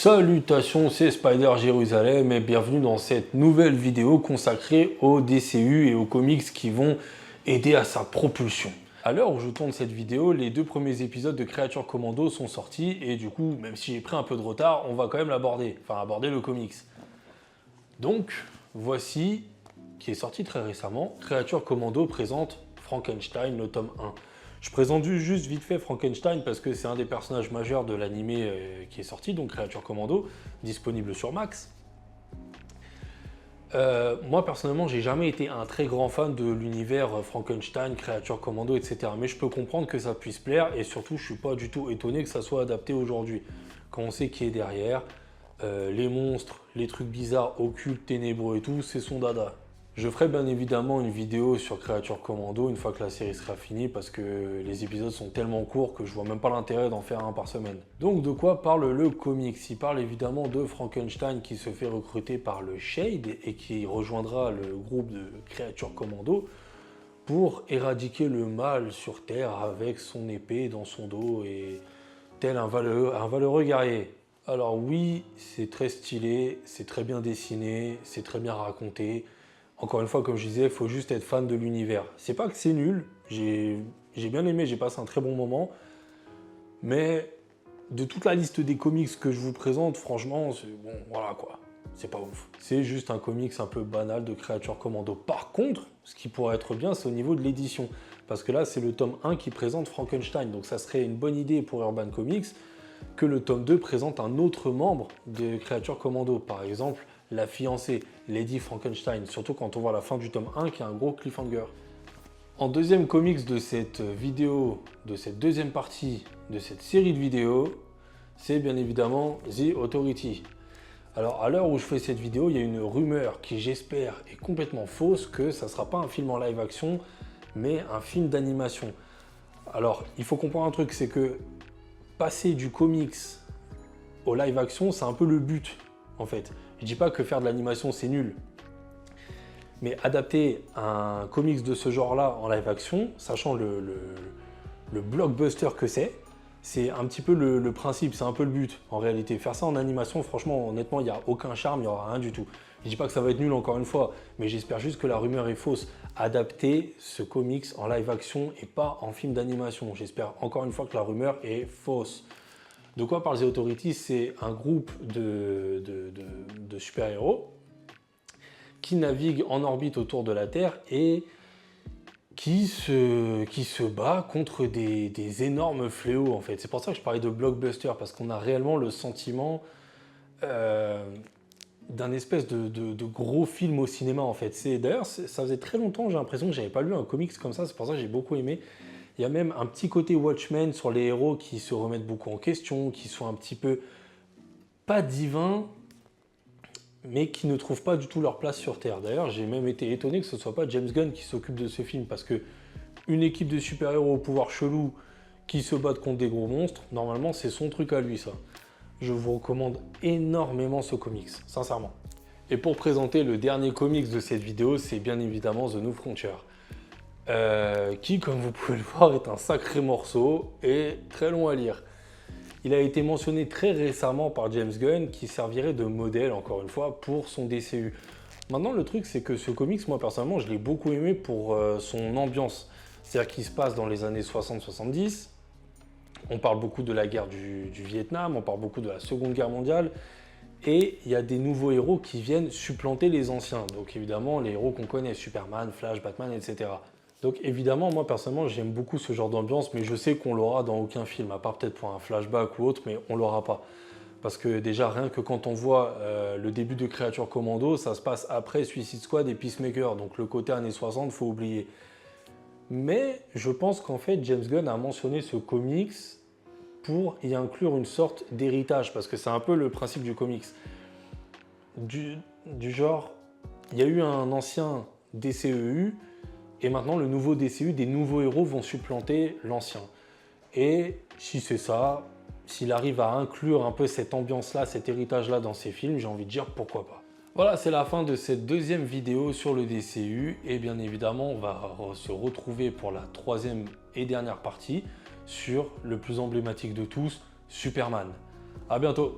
Salutations, c'est Spider Jérusalem et bienvenue dans cette nouvelle vidéo consacrée au DCU et aux comics qui vont aider à sa propulsion. À l'heure où je tourne cette vidéo, les deux premiers épisodes de Creature Commando sont sortis et du coup, même si j'ai pris un peu de retard, on va quand même aborder le comics. Donc, voici, qui est sorti très récemment, Creature Commando présente Frankenstein, le tome 1. Je présente juste vite fait Frankenstein parce que c'est un des personnages majeurs de l'animé qui est sorti, donc Creature Commando, disponible sur Max. Moi personnellement, j'ai jamais été un très grand fan de l'univers Frankenstein, Creature Commando, etc. Mais je peux comprendre que ça puisse plaire et surtout, je suis pas du tout étonné que ça soit adapté aujourd'hui. Quand on sait qui est derrière, les monstres, les trucs bizarres, occultes, ténébreux et tout, c'est son dada. Je ferai bien évidemment une vidéo sur Creature Commando une fois que la série sera finie parce que les épisodes sont tellement courts que je vois même pas l'intérêt d'en faire un par semaine. Donc de quoi parle le comics? Il parle évidemment de Frankenstein qui se fait recruter par le Shade et qui rejoindra le groupe de Creature Commando pour éradiquer le mal sur Terre avec son épée dans son dos et tel un valeureux guerrier. Alors oui, c'est très stylé, c'est très bien dessiné, c'est très bien raconté. Encore une fois, comme je disais, il faut juste être fan de l'univers. C'est pas que c'est nul, j'ai bien aimé, j'ai passé un très bon moment, mais de toute la liste des comics que je vous présente, franchement, bon, voilà quoi, c'est pas ouf. C'est juste un comics un peu banal de Creature Commando. Par contre, ce qui pourrait être bien, c'est au niveau de l'édition, parce que là, c'est le tome 1 qui présente Frankenstein, donc ça serait une bonne idée pour Urban Comics que le tome 2 présente un autre membre de Creature Commando, par exemple la fiancée, Lady Frankenstein, surtout quand on voit la fin du tome 1 qui est un gros cliffhanger. En deuxième comics de cette vidéo, de cette deuxième partie de cette série de vidéos, c'est bien évidemment The Authority. Alors à l'heure où je fais cette vidéo, il y a une rumeur qui j'espère est complètement fausse que ça ne sera pas un film en live action, mais un film d'animation. Alors il faut comprendre un truc, c'est que passer du comics au live action, c'est un peu le but en fait. Je dis pas que faire de l'animation c'est nul, mais adapter un comics de ce genre-là en live action, sachant le blockbuster que c'est un petit peu le principe, c'est un peu le but en réalité. Faire ça en animation, franchement, honnêtement, il n'y a aucun charme, il n'y aura rien du tout. Je dis pas que ça va être nul encore une fois, mais j'espère juste que la rumeur est fausse. Adapter ce comics en live action et pas en film d'animation. J'espère encore une fois que la rumeur est fausse. De quoi parle The Authority? C'est un groupe de super-héros qui naviguent en orbite autour de la Terre et qui se bat contre des énormes fléaux en fait. C'est pour ça que je parlais de blockbuster, parce qu'on a réellement le sentiment d'un espèce de gros film au cinéma en fait. D'ailleurs, ça faisait très longtemps, j'ai l'impression que j'avais pas lu un comics comme ça, c'est pour ça que j'ai beaucoup aimé. Il y a même un petit côté Watchmen sur les héros qui se remettent beaucoup en question, qui sont un petit peu, pas divins, mais qui ne trouvent pas du tout leur place sur Terre. D'ailleurs, j'ai même été étonné que ce ne soit pas James Gunn qui s'occupe de ce film, parce que une équipe de super-héros au pouvoir chelou qui se battent contre des gros monstres, normalement c'est son truc à lui ça. Je vous recommande énormément ce comics, sincèrement. Et pour présenter le dernier comics de cette vidéo, c'est bien évidemment The New Frontier. Qui, comme vous pouvez le voir, est un sacré morceau et très long à lire. Il a été mentionné très récemment par James Gunn qui servirait de modèle, encore une fois, pour son DCU. Maintenant, le truc, c'est que ce comics, moi personnellement, je l'ai beaucoup aimé pour son ambiance. C'est-à-dire qu'il se passe dans les années 60-70. On parle beaucoup de la guerre du Vietnam, on parle beaucoup de la Seconde Guerre mondiale. Et il y a des nouveaux héros qui viennent supplanter les anciens. Donc évidemment, les héros qu'on connaît, Superman, Flash, Batman, etc. Donc évidemment, moi personnellement, j'aime beaucoup ce genre d'ambiance, mais je sais qu'on l'aura dans aucun film, à part peut-être pour un flashback ou autre, mais on l'aura pas. Parce que déjà, rien que quand on voit le début de Creature Commando, ça se passe après Suicide Squad et Peacemaker, donc le côté années 60, faut oublier. Mais je pense qu'en fait, James Gunn a mentionné ce comics pour y inclure une sorte d'héritage, parce que c'est un peu le principe du comics. Du genre, il y a eu un ancien DCEU, et maintenant, le nouveau DCU, des nouveaux héros vont supplanter l'ancien. Et si c'est ça, s'il arrive à inclure un peu cette ambiance-là, cet héritage-là dans ses films, j'ai envie de dire pourquoi pas. Voilà, c'est la fin de cette deuxième vidéo sur le DCU. Et bien évidemment, on va se retrouver pour la troisième et dernière partie sur le plus emblématique de tous, Superman. À bientôt!